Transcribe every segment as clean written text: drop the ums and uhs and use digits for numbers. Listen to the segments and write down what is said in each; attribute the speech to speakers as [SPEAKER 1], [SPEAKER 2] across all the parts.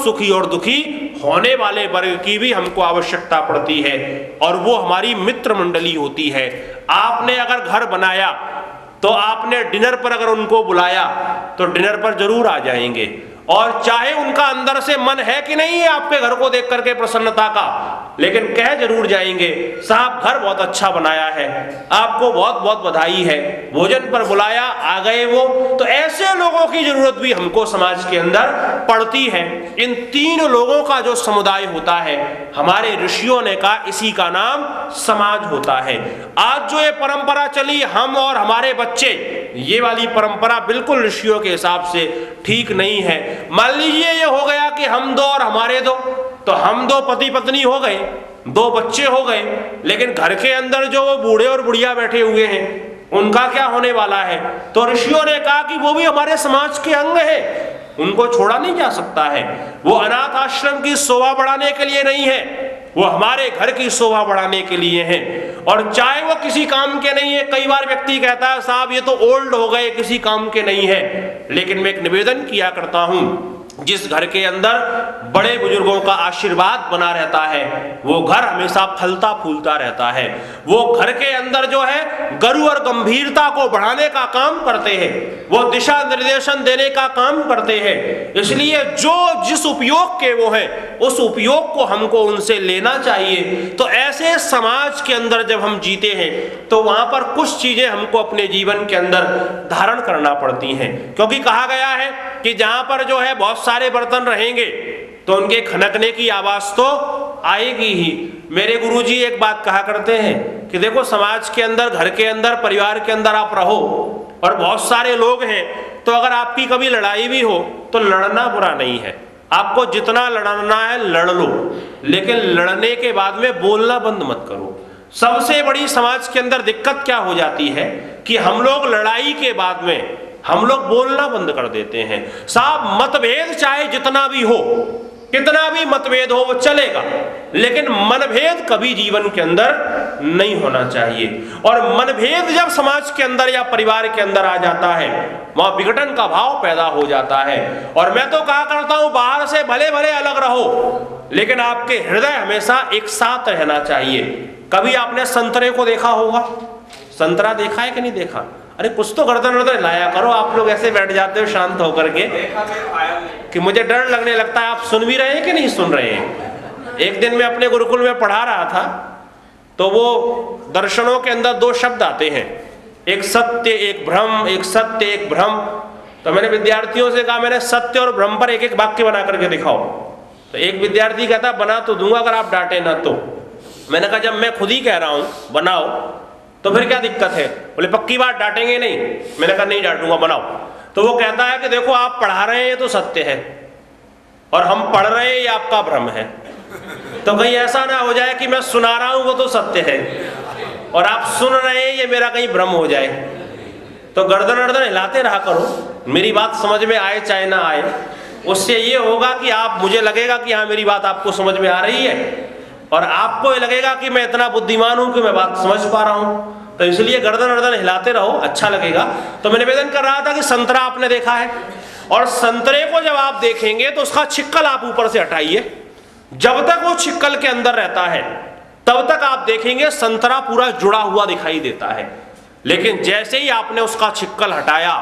[SPEAKER 1] सुखी और दुखी होने वाले वर्ग की भी हमको आवश्यकता पड़ती है, और वो हमारी मित्र मंडली होती है। आपने अगर घर बनाया तो आपने डिनर पर अगर उनको बुलाया तो डिनर पर जरूर आ जाएंगे, और चाहे उनका अंदर से मन है कि नहीं है आपके घर को देख करके प्रसन्नता का, लेकिन कह जरूर जाएंगे साहब घर बहुत अच्छा बनाया है, आपको बहुत बहुत बधाई है, भोजन पर बुलाया आ गए वो। तो ऐसे लोगों की जरूरत भी हमको समाज के अंदर पड़ती है। इन तीन लोगों का जो समुदाय होता है, हमारे ऋषियों ने कहा इसी का नाम समाज होता है। आज जो ये परंपरा चली हम और हमारे बच्चे, ये वाली परंपरा बिल्कुल ऋषियों के हिसाब से ठीक नहीं है। मान लीजिए ये हो गया कि हम दो और हमारे दो, तो हम दो पति पत्नी हो गए, दो बच्चे हो गए, लेकिन घर के अंदर जो वो बूढ़े और बुढ़िया बैठे हुए हैं उनका क्या होने वाला है? तो ऋषियों ने कहा कि वो भी हमारे समाज के अंग है, उनको छोड़ा नहीं जा सकता है। वो अनाथ आश्रम की शोभा बढ़ाने के लिए नहीं है, वो हमारे घर की शोभा बढ़ाने के लिए है। और चाहे वो किसी काम के नहीं है, कई बार व्यक्ति कहता है साहब ये तो ओल्ड हो गए, किसी काम के नहीं है, लेकिन मैं एक निवेदन किया करता हूं, जिस घर के अंदर बड़े बुजुर्गों का आशीर्वाद बना रहता है वो घर हमेशा फलता फूलता रहता है। वो घर के अंदर जो है गरु और गंभीरता को बढ़ाने का काम करते हैं, वो दिशा निर्देशन देने का काम करते हैं। इसलिए जो जिस उपयोग के वो हैं उस उपयोग को हमको उनसे लेना चाहिए। तो ऐसे समाज के अंदर जब हम जीते हैं तो वहां पर कुछ चीजें हमको अपने जीवन के अंदर धारण करना पड़ती हैं, क्योंकि कहा गया है कि जहां पर जो है बहुत सारे बर्तन रहेंगे तो उनके खनकने की आवाज तो आएगी ही। मेरे गुरुजी एक बात कहा करते हैं कि देखो समाज के अंदर, घर के अंदर, परिवार के अंदर आप रहो और बहुत सारे लोग हैं, तो अगर आपकी कभी लड़ाई भी हो तो लड़ना बुरा नहीं है, आपको जितना लड़ना है लड़ लो, लेकिन लड़ने के बाद में बोलना बंद मत करो। सबसे बड़ी समाज के अंदर दिक्कत क्या हो जाती है कि हम लोग लड़ाई के बाद में हम लोग बोलना बंद कर देते हैं। साहब मतभेद चाहे जितना भी हो, कितना भी मतभेद हो वो चलेगा, लेकिन मनभेद कभी जीवन के अंदर नहीं होना चाहिए। और मनभेद जब समाज के अंदर या परिवार के अंदर आ जाता है वहां विघटन का भाव पैदा हो जाता है। और मैं तो कहा करता हूं बाहर से भले भले अलग रहो, लेकिन आपके हृदय हमेशा एक साथ रहना चाहिए। कभी आपने संतरे को देखा होगा, संतरा देखा है कि नहीं देखा? अरे कुछ तो गर्दन वर्दन लाया करो, आप लोग ऐसे बैठ जाते हो शांत होकर के कि मुझे डर लगने लगता है। आप सुन भी रहे हैं कि नहीं सुन रहे हैं? एक दिन मैं अपने गुरुकुल में पढ़ा रहा था, तो वो दर्शनों के अंदर दो शब्द आते हैं, एक सत्य एक भ्रम, एक सत्य एक भ्रम। तो मैंने विद्यार्थियों से कहा मैंने सत्य और भ्रम पर एक एक वाक्य बना करके दिखाओ। तो एक विद्यार्थी कहता बना तो दूंगा अगर आप डांटे ना तो। मैंने कहा जब मैं खुद ही कह रहा हूं बनाओ तो फिर क्या दिक्कत है? बोले पक्की बात डांटेंगे नहीं? मैंने कहा नहीं डांटूंगा, बनाओ। तो वो कहता है कि देखो आप पढ़ा रहे हैं तो सत्य है, और हम पढ़ रहे हैं ये आपका भ्रम है, तो कहीं ऐसा ना हो जाए कि मैं सुना रहा हूं वो तो सत्य है और आप सुन रहे हैं ये मेरा कहीं भ्रम हो जाए। तो गर्दन वर्दन हिलाते रहा करो, मेरी बात समझ में आए चाहे ना आए। उससे ये होगा कि आप, मुझे लगेगा कि हाँ मेरी बात आपको समझ में आ रही है, और आपको ये लगेगा कि मैं इतना बुद्धिमान हूं कि मैं बात समझ पा रहा हूं। तो इसलिए गर्दन वर्दन हिलाते रहो, अच्छा लगेगा। तो मैं निवेदन कर रहा था कि संतरा आपने देखा है, और संतरे को जब आप देखेंगे तो उसका छिक्कल आप ऊपर से हटाइए, जब तक वो छिक्कल के अंदर रहता है तब तक आप देखेंगे संतरा पूरा जुड़ा हुआ दिखाई देता है। लेकिन जैसे ही आपने उसका छिक्कल हटाया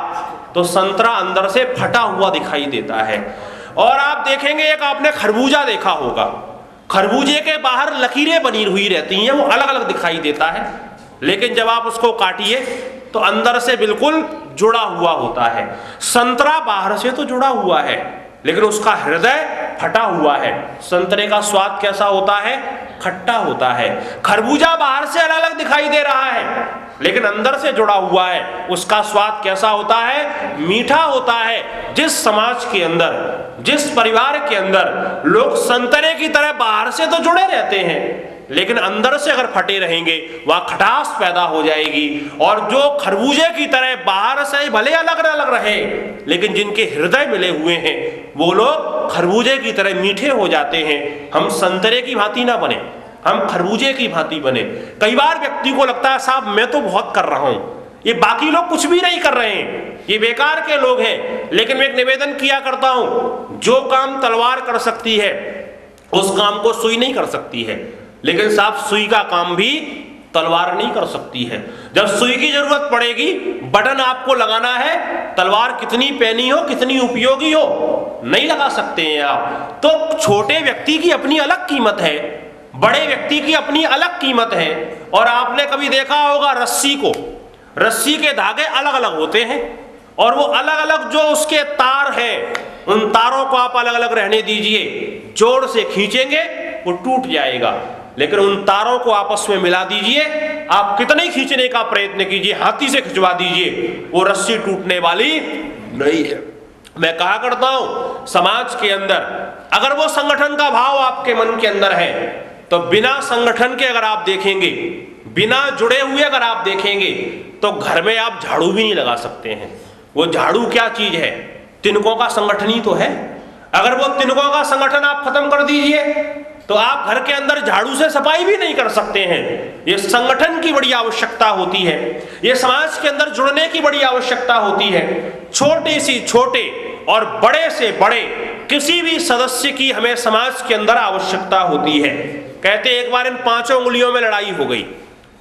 [SPEAKER 1] तो संतरा अंदर से फटा हुआ दिखाई देता है। और आप देखेंगे एक आपने खरबूजा देखा होगा, खरबूजे के बाहर लकीरें बनी हुई रहती हैं, वो अलग अलग दिखाई देता है, लेकिन जब आप उसको काटिए तो अंदर से बिल्कुल जुड़ा हुआ होता है। संतरा बाहर से तो जुड़ा हुआ है लेकिन उसका हृदय फटा हुआ है। संतरे का स्वाद कैसा होता है? खट्टा होता है। खरबूजा बाहर से अलग अलग दिखाई दे रहा है लेकिन अंदर से जुड़ा हुआ है, उसका स्वाद कैसा होता है? मीठा होता है। जिस समाज के अंदर, जिस परिवार के अंदर लोग संतरे की तरह बाहर से तो जुड़े रहते हैं लेकिन अंदर से अगर फटे रहेंगे वहां खटास पैदा हो जाएगी। और जो खरबूजे की तरह बाहर से भले अलग अलग रहे लेकिन जिनके हृदय मिले हुए हैं वो लोग खरबूजे की तरह मीठे हो जाते हैं। हम संतरे की भांति ना बने, हम खरबूजे की भांति बने। कई बार व्यक्ति को लगता है साहब मैं तो बहुत कर रहा हूं, ये बाकी लोग कुछ भी नहीं कर रहे हैं, ये बेकार के लोग हैं। लेकिन मैं एक निवेदन किया करता हूं, जो काम तलवार कर सकती है उस काम को सुई नहीं कर सकती है, लेकिन साहब सुई का काम भी तलवार नहीं कर सकती है। जब सुई की जरूरत पड़ेगी, बटन आपको लगाना है, तलवार कितनी पैनी हो, कितनी उपयोगी हो, नहीं लगा सकते हैं आप। तो छोटे व्यक्ति की अपनी अलग कीमत है, बड़े व्यक्ति की अपनी अलग कीमत है। और आपने कभी देखा होगा रस्सी को, रस्सी के धागे अलग अलग होते हैं और वो अलग अलग जो उसके तार हैं, उन तारों को आप अलग अलग रहने दीजिए, जोर से खींचेंगे वो टूट जाएगा। लेकिन उन तारों को आपस में मिला दीजिए, आप कितने खींचने का प्रयत्न कीजिए, हाथी से खिंचवा दीजिए, वो रस्सी टूटने वाली नहीं है। मैं कहा करता हूं, समाज के अंदर अगर वो संगठन का भाव आपके मन के अंदर है, तो बिना संगठन के अगर आप देखेंगे, बिना जुड़े हुए अगर आप देखेंगे, तो घर में आप झाड़ू भी नहीं लगा सकते हैं। वो झाड़ू क्या चीज है? तिनकों का संगठन ही तो है। अगर वो तिनकों का संगठन आप खत्म कर दीजिए, तो आप घर के अंदर झाड़ू से सफाई भी नहीं कर सकते हैं। ये संगठन की बड़ी आवश्यकता होती है, ये समाज के अंदर जुड़ने की बड़ी आवश्यकता होती है। छोटे से छोटे और बड़े से बड़े किसी भी सदस्य की हमें समाज के अंदर आवश्यकता होती है। कहते एक बार इन 5 उंगलियों में लड़ाई हो गई,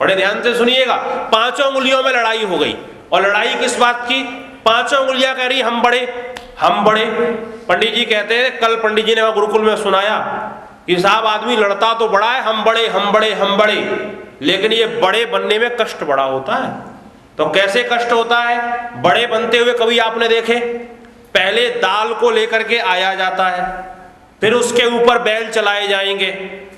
[SPEAKER 1] बड़े ध्यान से सुनिएगा, 5 उंगलियों में लड़ाई हो गई। और लड़ाई किस बात की? 5 उंगलियां कह रही हम बड़े, हम बड़े। पंडित जी कहते हैं, कल पंडित जी ने वहां गुरुकुल में सुनाया कि साहब आदमी लड़ता तो बड़ा है, हम बड़े हम बड़े हम बड़े, लेकिन ये बड़े बनने में कष्ट बड़ा होता है। तो कैसे कष्ट होता है बड़े बनते हुए? कभी आपने देखे? पहले दाल को लेकर के आया जाता है, फिर उसके ऊपर बैल चलाए जाएंगे,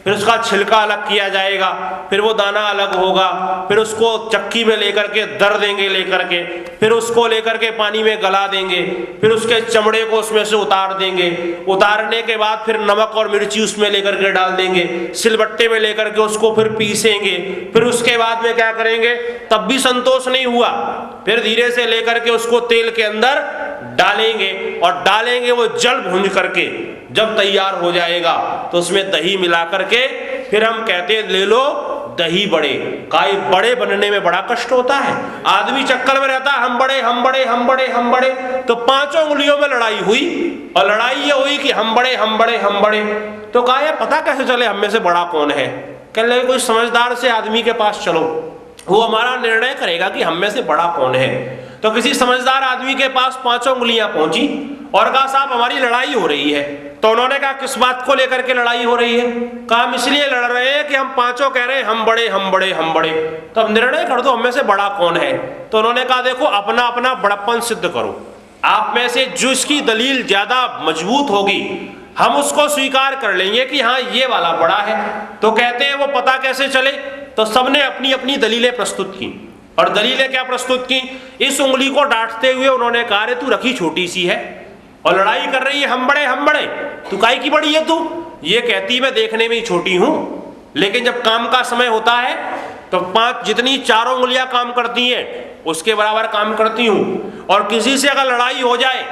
[SPEAKER 1] फिर उसका छिलका अलग किया जाएगा, फिर वो दाना अलग होगा, फिर उसको चक्की में लेकर के दर देंगे, लेकर के फिर उसको लेकर के पानी में गला देंगे, फिर उसके चमड़े को उसमें से उतार देंगे, उतारने के बाद फिर नमक और मिर्ची उसमें लेकर के डाल देंगे, सिलबट्टे में लेकर के उसको फिर पीसेंगे, फिर उसके बाद में क्या करेंगे? तब भी संतोष नहीं हुआ, फिर धीरे से लेकर के उसको तेल के अंदर डालेंगे और डालेंगे वो जल भूंज करके जब तैयार हो जाएगा तो उसमें दही मिला करके फिर हम कहते हैं ले लो दही बड़े। काई बड़े बनने में बड़ा कष्ट होता है, आदमी चक्कर में रहता है हम बड़े हम बड़े हम बड़े हम बड़े। तो 5 उंगलियों में लड़ाई हुई और लड़ाई ये हुई कि हम बड़े हम बड़े हम बड़े। तो कहा ये पता कैसे चले हम में से बड़ा कौन है? कह लगे कोई समझदार से आदमी के पास चलो, वो हमारा निर्णय करेगा कि हम में से बड़ा कौन है। तो किसी समझदार आदमी के पास 5 उंगलियां पहुंची और कहा साहब हमारी लड़ाई हो रही है। तो उन्होंने कहा किस बात को लेकर के लड़ाई हो रही है? कहा हम इसलिए लड़ रहे हैं कि हम 5 कह रहे हैं हम बड़े हम बड़े हम बड़े, तो अब निर्णय कर दो हम में से बड़ा कौन है। तो उन्होंने कहा देखो अपना अपना बड़प्पन सिद्ध करो, आप में से जिसकी दलील ज्यादा मजबूत होगी हम उसको स्वीकार कर लेंगे कि हाँ ये वाला बड़ा है। तो कहते हैं वो पता कैसे चले? तो सबने अपनी अपनी दलीलें प्रस्तुत की। और दलीलें क्या प्रस्तुत की? इस उंगली को डांटते हुए उन्होंने कहा रे तू रखी छोटी सी है और लड़ाई कर रही है हम बड़े हम बड़े, तू काहे की बड़ी है तू? ये कहती मैं देखने में ही छोटी हूं, लेकिन जब काम का समय होता है तो 5 जितनी 4 उंगलियां काम करती हैं उसके बराबर काम करती हूं। और किसी से अगर लड़ाई हो जाए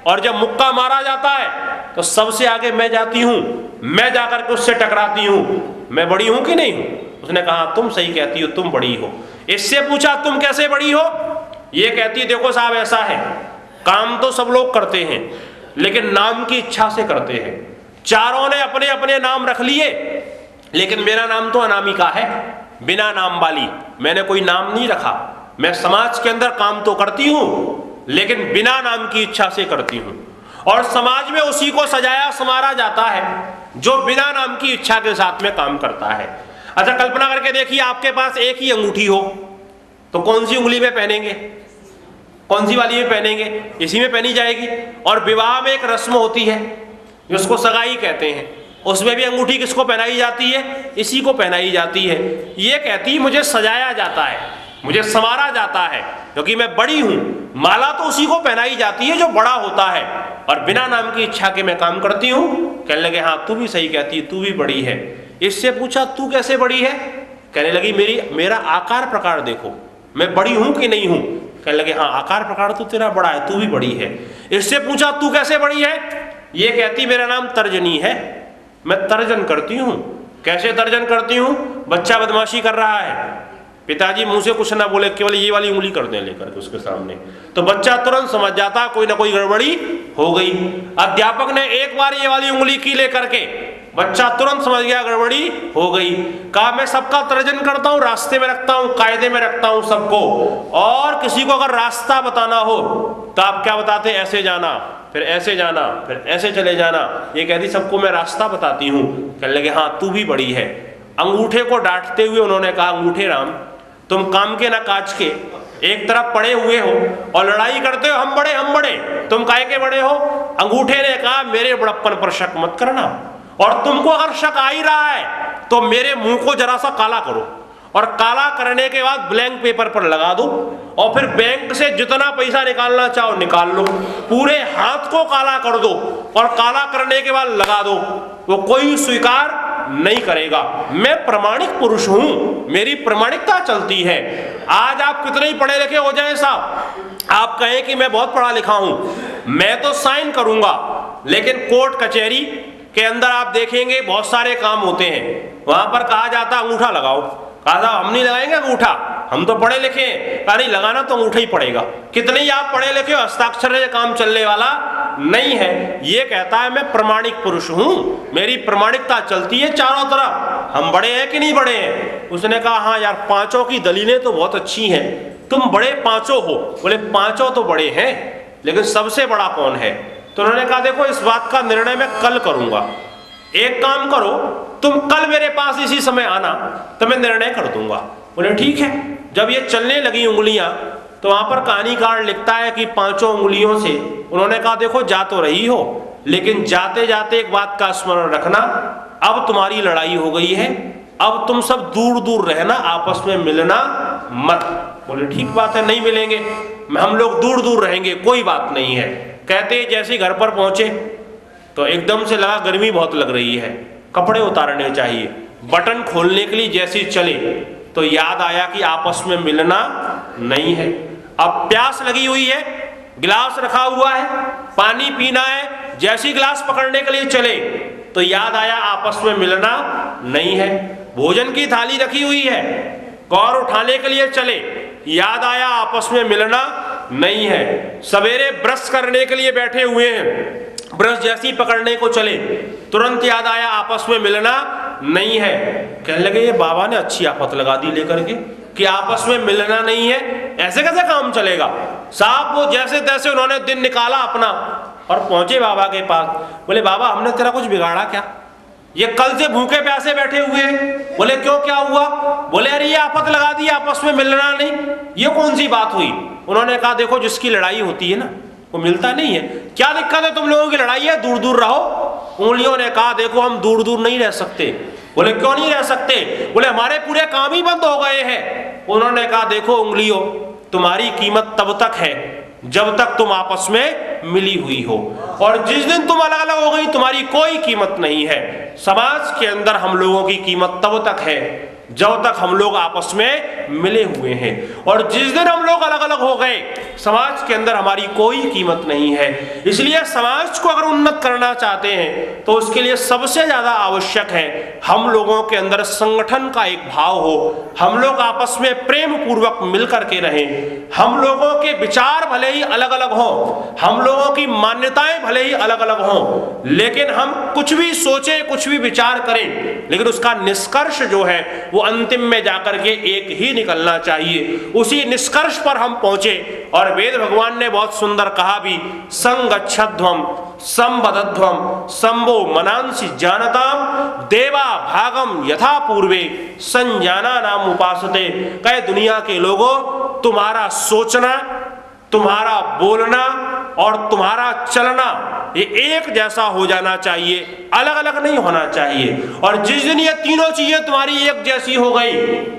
[SPEAKER 1] और जब मुक्का मारा जाता है तो सबसे आगे मैं जाती हूं, मैं जाकर के उससे टकराती हूं। मैं बड़ी हूं कि नहीं हूं? उसने कहा तुम सही कहती हो, तुम बड़ी हो। इससे पूछा तुम कैसे बड़ी हो? ये कहती देखो साहब ऐसा है, काम तो सब लोग करते हैं लेकिन नाम की इच्छा से करते हैं। चारों ने अपने अपने नाम रख लिए, लेकिन मेरा नाम तो अनामिका है, बिना नाम वाली। मैंने कोई नाम नहीं रखा। मैं समाज के अंदर काम तो करती हूं लेकिन बिना नाम की इच्छा से करती हूं। और समाज में उसी को सजाया संवारा जाता है जो बिना नाम की इच्छा के साथ में काम करता है। अच्छा कल्पना करके देखिए आपके पास एक ही अंगूठी हो तो कौन सी उंगली में पहनेंगे? कौन सी वाली में पहनेंगे? इसी में पहनी जाएगी। और विवाह में एक रस्म होती है जिसको सगाई कहते हैं, उसमें भी अंगूठी किसको पहनाई जाती है? इसी को पहनाई जाती है। ये कहती है मुझे सजाया जाता है, मुझे संवारा जाता है क्योंकि मैं बड़ी हूं। माला तो उसी को पहनाई जाती है जो बड़ा होता है और बिना नाम की इच्छा के मैं काम करती हूं। कहने लगे हाँ तू भी सही कहती है, तू भी बड़ी है। इससे पूछा तू कैसे बड़ी है? कहने लगी मेरा आकार प्रकार देखो, मैं बड़ी हूं कि नहीं हूं? कहने लगे हाँ आकार प्रकार तो तेरा बड़ा है, तू भी बड़ी है। इससे पूछा तू कैसे बड़ी है? ये कहती मेरा नाम तर्जनी है, मैं तर्जन करती हूं। कैसे तर्जन करती हूं? बच्चा बदमाशी कर रहा है, पिताजी मुंह से कुछ ना बोले, केवल ये वाली उंगली कर दें लेकर के उसके सामने, तो बच्चा तुरंत समझ जाता कोई ना कोई गड़बड़ी हो गई। अध्यापक ने एक बार ये वाली उंगली की लेकर के, बच्चा तुरंत समझ गया गड़बड़ी हो गई। कहा मैं सबका तर्जन करता हूं, रास्ते में रखता हूं, कायदे में रखता हूं सबको, और किसी को अगर रास्ता बताना हो तो आप क्या बताते, ऐसे जाना, फिर ऐसे जाना, फिर ऐसे चले जाना। ये कहती सबको मैं रास्ता बताती हूँ। कहने लगे हाँ तू भी बड़ी है। अंगूठे को डांटते हुए उन्होंने कहा अंगूठे राम, तुम काम के ना काज के, एक तरफ पड़े हुए हो और लड़ाई करते हो हम बड़े, तुम काहे के बड़े हो। अंगूठे ने कहा मेरे बड़प्पन पर शक मत करना, और तुमको अगर शक आ ही रहा है तो मेरे मुंह को जरा सा काला करो, और काला करने के बाद ब्लैंक पेपर पर लगा दो, और फिर बैंक से जितना पैसा निकालना चाहो निकाल लो, पूरे हाथ को काला कर दो, और काला करने के बाद लगा दो, वो कोई स्वीकार नहीं करेगा। मैं प्रमाणिक पुरुष हूं, मेरी प्रमाणिकता चलती है। आज आप कितने ही पढ़े लिखे हो जाए साहब, आप कहें कि मैं बहुत पढ़ा लिखा हूं, मैं तो साइन करूंगा, लेकिन कोर्ट कचहरी के अंदर आप देखेंगे बहुत सारे काम होते हैं, वहां पर कहा जाता अंगूठा लगाओ। कहा था हम नहीं लगाएंगे अंगूठा, हम तो पढ़े लिखे हैं। कहा नहीं, लगाना तो अंगूठा ही पड़ेगा। कितने ही आप पढ़े लिखे हो, हस्ताक्षर से काम चलने वाला नहीं है। ये कहता है मैं प्रमाणिक पुरुष हूं, मेरी प्रमाणिकता चलती है चारों तरफ। हम बड़े हैं कि नहीं बड़े हैं। उसने कहा हाँ यार, पांचों की दलीलें तो बहुत अच्छी हैं, तुम बड़े पांचों हो। बोले पांचों तो बड़े हैं, लेकिन सबसे बड़ा कौन है। तो उन्होंने कहा देखो इस बात का निर्णय मैं कल करूंगा, एक काम करो तुम कल मेरे पास इसी समय आना, तो मैं निर्णय कर दूंगा। बोले ठीक है। जब ये चलने लगी उंगलियां, तो वहां पर कहानीकार लिखता है कि पांचों उंगलियों से उन्होंने कहा देखो जा तो रही हो, लेकिन जाते जाते एक बात का स्मरण रखना, अब तुम्हारी लड़ाई हो गई है, अब तुम सब दूर दूर रहना, आपस में मिलना मत। बोले ठीक बात है, नहीं मिलेंगे, हम लोग दूर दूर रहेंगे, कोई बात नहीं है। कहते जैसे घर पर पहुंचे तो एकदम से लगा गर्मी बहुत लग रही है, कपड़े उतारने चाहिए। बटन खोलने के लिए जैसे चले तो याद आया कि आपस में मिलना नहीं है। अब प्यास लगी हुई है, गिलास रखा हुआ है, पानी पीना है। जैसी गिलास पकड़ने के लिए चले तो याद आया आपस में मिलना नहीं है। भोजन की थाली रखी हुई है, कौर उठाने के लिए चले, याद आया आपस में मिलना नहीं है। सवेरे ब्रश करने के लिए बैठे हुए हैं, ब्रश जैसी पकड़ने को चले तुरंत याद आया आपस में मिलना नहीं है। कहने लगे ये बाबा ने अच्छी आफत लगा दी लेकर के कि आपस में मिलना नहीं है, ऐसे कैसे काम चलेगा साहब। वो जैसे तैसे उन्होंने दिन निकाला अपना और पहुंचे बाबा के पास। बोले बाबा हमने तेरा कुछ बिगाड़ा क्या, ये कल से भूखे प्यासे बैठे हुए हैं। बोले क्यों, क्या हुआ। बोले अरे ये आफत लगा दी आपस में मिलना नहीं, ये कौन सी बात हुई। उन्होंने कहा देखो जिसकी लड़ाई होती है ना वो मिलता नहीं है। क्या दिक्कत है, तुम लोगों की लड़ाई है, दूर दूर रहो। उंगलियों ने कहा देखो हम दूर दूर नहीं रह सकते। बोले क्यों नहीं रह सकते। बोले हमारे पूरे काम ही बंद हो गए हैं। उन्होंने कहा देखो उंगलियों, तुम्हारी कीमत तब तक है जब तक तुम आपस में मिली हुई हो, और जिस दिन तुम अलग अलग हो गई तुम्हारी कोई कीमत नहीं है। समाज के अंदर हम लोगों की कीमत तब तक है जब तक हम लोग आपस में मिले हुए हैं, और जिस दिन हम लोग अलग अलग हो गए समाज के अंदर हमारी कोई कीमत नहीं है। इसलिए समाज को अगर उन्नत करना चाहते हैं तो उसके लिए सबसे ज्यादा आवश्यक है हम लोगों के अंदर संगठन का एक भाव हो, हम लोग आपस में प्रेम पूर्वक मिल करके रहें। हम लोगों के विचार भले ही अलग अलग हों, हम लोगों की मान्यताएं भले ही अलग अलग हों, लेकिन हम कुछ भी सोचे कुछ भी विचार करें, लेकिन उसका निष्कर्ष जो है वो अंतिम में जाकर के एक ही निकलना चाहिए। उसी निष्कर्ष पर हम पहुंचे। और वेद भगवान ने बहुत सुंदर कहा भी, संगच्छध्वम संबद्धध्वम संभो मनांसि जानताम देवा भागम यथा पूर्वे संजाना नाम उपासते। कहे दुनिया के लोगों, तुम्हारा सोचना, तुम्हारा बोलना और तुम्हारा चलना ये एक जैसा हो जाना चाहिए, अलग अलग नहीं होना चाहिए। और जिस दिन ये तीनों चीजें तुम्हारी एक जैसी हो गई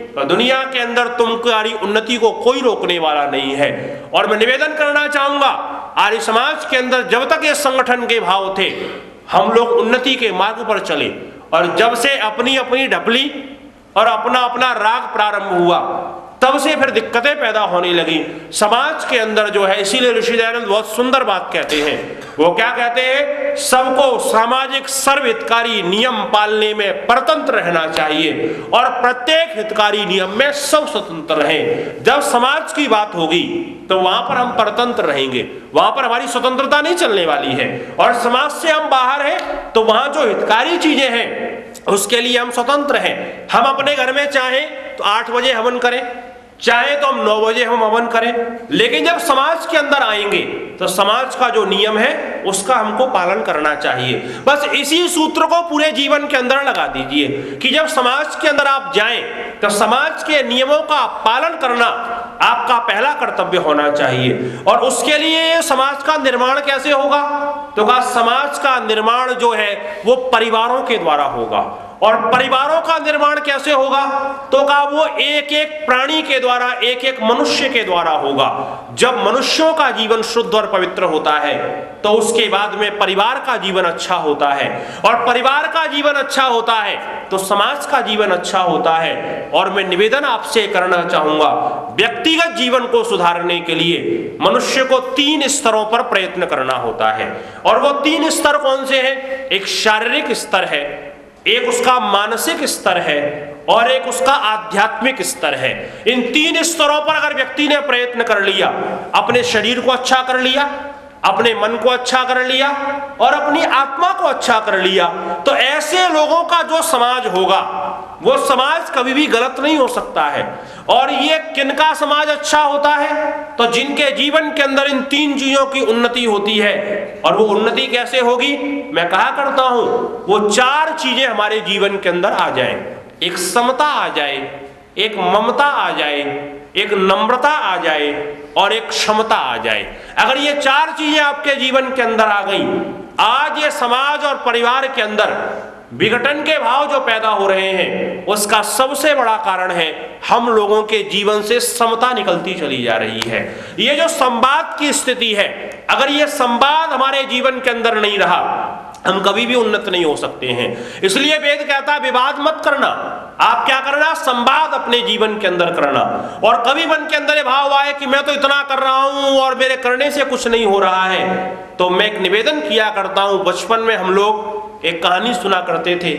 [SPEAKER 1] तो दुनिया के अंदर तुम्हारी उन्नति को कोई रोकने वाला नहीं है। और मैं निवेदन करना चाहूंगा, आर्य समाज के अंदर जब तक ये संगठन के भाव थे हम लोग उन्नति के मार्ग पर चले, और जब से अपनी अपनी ढपली और अपना अपना राग प्रारंभ हुआ तब से फिर दिक्कतें पैदा होने लगी समाज के अंदर जो है। इसीलिए ऋषि दयानंद बहुत सुंदर बात कहते हैं। वो क्या कहते हैं? सबको सामाजिक सर्वहितकारी नियम पालने में परतंत्र रहना चाहिए और प्रत्येक हितकारी नियम में सब स्वतंत्र रहें। जब समाज की बात होगी तो वहां पर हम परतंत्र रहेंगे, वहां पर हमारी स्वतंत्रता नहीं चलने वाली है। और समाज से हम बाहर हैं तो वहां जो हितकारी चीजें हैं उसके लिए हम स्वतंत्र हैं। हम अपने घर में चाहें तो 8 बजे हवन करें, चाहे तो हम 9 बजे हम हवन करें, लेकिन जब समाज के अंदर आएंगे तो समाज का जो नियम है उसका हमको पालन करना चाहिए। बस इसी सूत्र को पूरे जीवन के अंदर लगा दीजिए कि जब समाज के अंदर आप जाएं तो समाज के नियमों का पालन करना आपका पहला कर्तव्य होना चाहिए। और उसके लिए समाज का निर्माण कैसे होगा? तो कहा समाज का निर्माण जो है वो परिवारों के द्वारा होगा। और परिवारों का निर्माण कैसे होगा? तो कहा वो एक एक प्राणी के द्वारा, एक एक मनुष्य के द्वारा होगा। जब मनुष्यों का जीवन शुद्ध और पवित्र होता है तो उसके बाद में परिवार का जीवन अच्छा होता है, और परिवार का जीवन अच्छा होता है तो समाज का जीवन अच्छा होता है। और मैं निवेदन आपसे करना चाहूंगा, व्यक्तिगत जीवन को सुधारने के लिए मनुष्य को 3 स्तरों पर प्रयत्न करना होता है। और वो 3 स्तर कौन से हैं? एक शारीरिक स्तर है, एक उसका मानसिक स्तर है और एक उसका आध्यात्मिक स्तर है। इन 3 स्तरों पर अगर व्यक्ति ने प्रयत्न कर लिया, अपने शरीर को अच्छा कर लिया, अपने मन को अच्छा कर लिया और अपनी आत्मा को अच्छा कर लिया, तो ऐसे लोगों का जो समाज होगा वो समाज कभी भी गलत नहीं हो सकता है। और ये किनका समाज अच्छा होता है? तो जिनके जीवन के अंदर इन 3 चीजों की उन्नति होती है। और वो उन्नति कैसे होगी? मैं कहा करता हूं वो 4 चीजें हमारे जीवन के अंदर आ जाए। एक समता आ जाए, एक ममता आ जाए, एक नम्रता आ जाए और एक क्षमता आ जाए। अगर ये 4 चीजें आपके जीवन के अंदर आ गई, आज ये समाज और परिवार के अंदर विघटन के भाव जो पैदा हो रहे हैं उसका सबसे बड़ा कारण है हम लोगों के जीवन से समता निकलती चली जा रही है। ये जो संवाद की स्थिति है, अगर ये संवाद हमारे जीवन के अंदर नहीं रहा हम कभी भी उन्नत नहीं हो सकते हैं। इसलिए वेद कहता है विवाद मत करना, आप क्या करना? संवाद अपने जीवन के अंदर करना। और कभी मन के अंदर ये भाव आए कि मैं तो इतना कर रहा हूं और मेरे करने से कुछ नहीं हो रहा है, तो मैं एक निवेदन किया करता हूं। बचपन में हम लोग एक कहानी सुना करते थे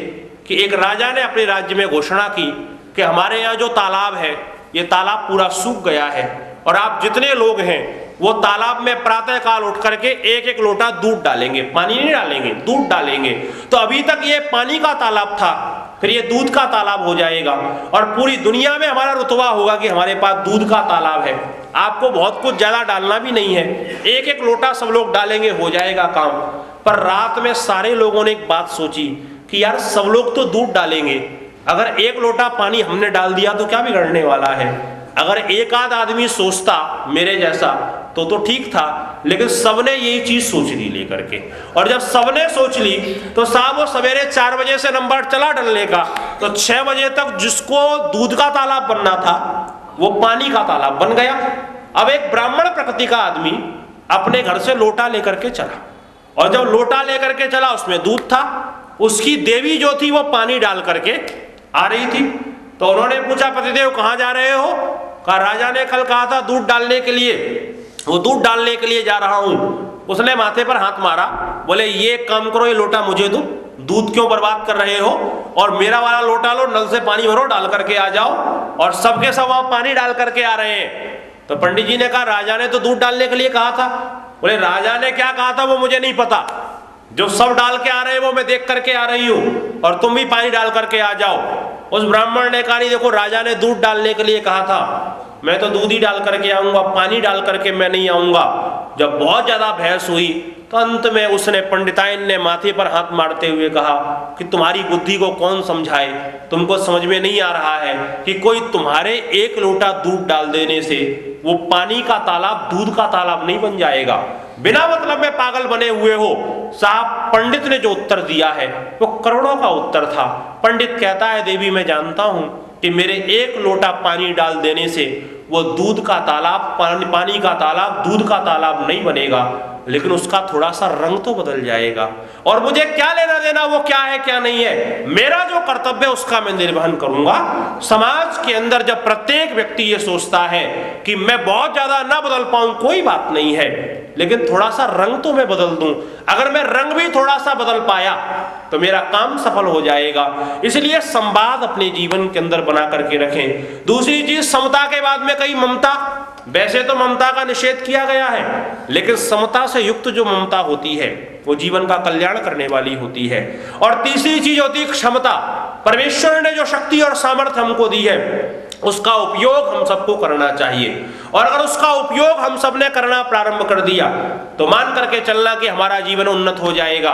[SPEAKER 1] कि एक राजा ने अपने राज्य में घोषणा की कि हमारे यहाँ जो तालाब है ये तालाब पूरा सूख गया है और आप जितने लोग हैं वो तालाब में प्रातः काल उठ करके 1-1 लोटा दूध डालेंगे, पानी नहीं डालेंगे, दूध डालेंगे। तो अभी तक ये पानी का तालाब था, फिर ये दूध का तालाब हो जाएगा और पूरी दुनिया में हमारा रुतबा होगा कि हमारे पास दूध का तालाब है। आपको बहुत कुछ ज्यादा डालना भी नहीं है, 1-1 लोटा सब लोग डालेंगे, हो जाएगा काम। पर रात में सारे लोगों ने एक बात सोची कि यार सब लोग तो दूध डालेंगे, अगर 1 लोटा पानी हमने डाल दिया तो क्या बिगड़ने वाला है? अगर एक आध आदमी सोचता मेरे जैसा तो ठीक था, लेकिन सबने यही चीज सोच ली लेकर के। और जब सबने सोच ली तो साहब वो सवेरे 4 बजे से नंबर चला डलने का, तो 6 बजे तक जिसको दूध का तालाब बनना था वो पानी का तालाब बन गया। अब एक ब्राह्मण प्रकृति का आदमी अपने घर से लोटा लेकर के चला, और जब लोटा लेकर के चला उसमें दूध था, उसकी देवी जो थी वो पानी डाल करके आ रही थी। तो उन्होंने पूछा पतिदेव कहाँ जा रहे हो? कहा राजा ने कल कहा था दूध डालने के लिए, वो दूध डालने के लिए जा रहा हूं। उसने माथे पर हाथ मारा, बोले ये काम करो, ये लोटा मुझे दो, दूध क्यों बर्बाद कर रहे हो, और मेरा वाला लोटा लो, नल से पानी भरो, डाल करके आ जाओ। और सबके सब वहां पानी डाल करके आ रहे हैं। तो पंडित जी ने कहा राजा ने तो दूध डालने के लिए कहा था। बोले राजा ने क्या कहा था वो मुझे नहीं पता, जो सब डाल के आ रहे हैं वो मैं देख करके आ रही हूं, और तुम भी पानी डाल करके आ जाओ। उस ब्राह्मण ने कहा नहीं देखो राजा ने दूध डालने के लिए कहा था, मैं तो दूध ही डाल करके आऊंगा, पानी डाल करके मैं नहीं आऊंगा। जब बहुत ज्यादा बहस हुई तो अंत में उसने पंडिताइन ने माथे पर हाथ मारते हुए कहा कि तुम्हारी बुद्धि को कौन समझाए, तुमको समझ में नहीं आ रहा है कि कोई तुम्हारे 1 लोटा दूध डाल देने से वो पानी का तालाब दूध का तालाब नहीं बन जाएगा। बिना मतलब में पागल बने हुए हो। साहब पंडित ने जो उत्तर दिया है वो करोड़ों का उत्तर था। पंडित कहता है देवी मैं जानता हूं कि मेरे 1 लोटा पानी डाल देने से वो दूध का तालाब पानी का तालाब दूध का तालाब नहीं बनेगा, लेकिन उसका थोड़ा सा रंग तो बदल जाएगा। और मुझे क्या लेना देना वो क्या है क्या नहीं है, मेरा जो कर्तव्य है उसका मैं निर्वहन करूंगा। समाज के अंदर जब प्रत्येक व्यक्ति ये सोचता है कि मैं बहुत ज्यादा ना बदल पाऊं कोई बात नहीं है, लेकिन थोड़ा सा रंग तो मैं बदल दूं, अगर मैं रंग भी थोड़ा सा बदल पाया तो मेरा काम सफल हो जाएगा। इसलिए संवाद अपने जीवन के अंदर बना करके रखें। दूसरी चीज, समता के बाद में कई ममता, वैसे तो ममता का निषेध किया गया है, लेकिन समता से युक्त जो ममता होती है वो जीवन का कल्याण करने वाली होती है। और तीसरी चीज होती है क्षमता। परमेश्वर ने जो शक्ति और सामर्थ्य हमको दी है उसका उपयोग हम सबको करना चाहिए। और अगर उसका उपयोग हम सबने करना प्रारंभ कर दिया तो मान करके चलना कि हमारा जीवन उन्नत हो जाएगा।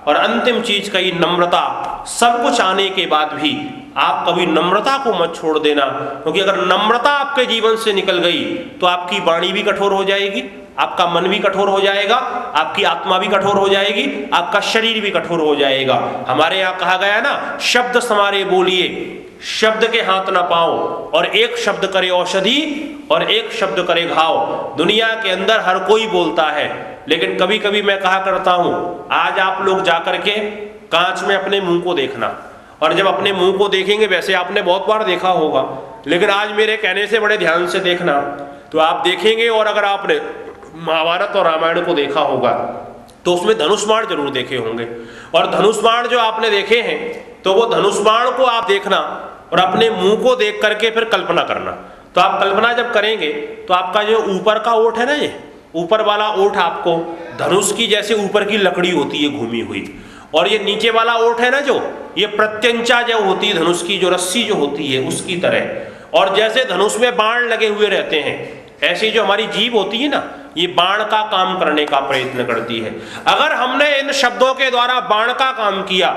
[SPEAKER 1] और अंतिम चीज कही नम्रता। सब कुछ आने के बाद भी आप कभी नम्रता को मत छोड़ देना, क्योंकि अगर नम्रता आपके जीवन से निकल गई तो आपकी वाणी भी कठोर हो जाएगी, आपका मन भी कठोर हो जाएगा, आपकी आत्मा भी कठोर हो जाएगी, आपका शरीर भी कठोर हो जाएगा। हमारे यहाँ कहा गया ना, शब्द समारे बोलिए, शब्द के हाथ न पाओ, और एक शब्द करे औषधि और एक शब्द करे घाव। दुनिया के अंदर हर कोई बोलता है, लेकिन कभी कभी मैं कहा करता हूं, आज आप लोग जाकर के कांच में अपने मुंह को देखना, और जब अपने मुंह को देखेंगे, वैसे आपने बहुत बार देखा होगा, लेकिन आज मेरे कहने से बड़े ध्यान से देखना, तो आप देखेंगे। और अगर आपने महाभारत और रामायण को देखा होगा तो उसमें धनुष बाण जरूर देखे होंगे, और धनुष बाण जो आपने देखे हैं तो वो धनुष बाण को आप देखना और अपने मुंह को देख करके फिर कल्पना करना। तो आप कल्पना जब करेंगे तो आपका जो ऊपर का ओठ है ना, ये ऊपर वाला ओठ आपको धनुष की जैसे ऊपर की लकड़ी होती है घूमी हुई, और ये नीचे वाला ओठ है ना, जो ये प्रत्यंचा जो होती है धनुष की, जो रस्सी जो होती है उसकी तरह। और जैसे धनुष में बाण लगे हुए रहते हैं, ऐसी जो हमारी जीभ होती है ना, ये बाण का काम करने का प्रयत्न करती है। अगर हमने इन शब्दों के द्वारा बाण का काम किया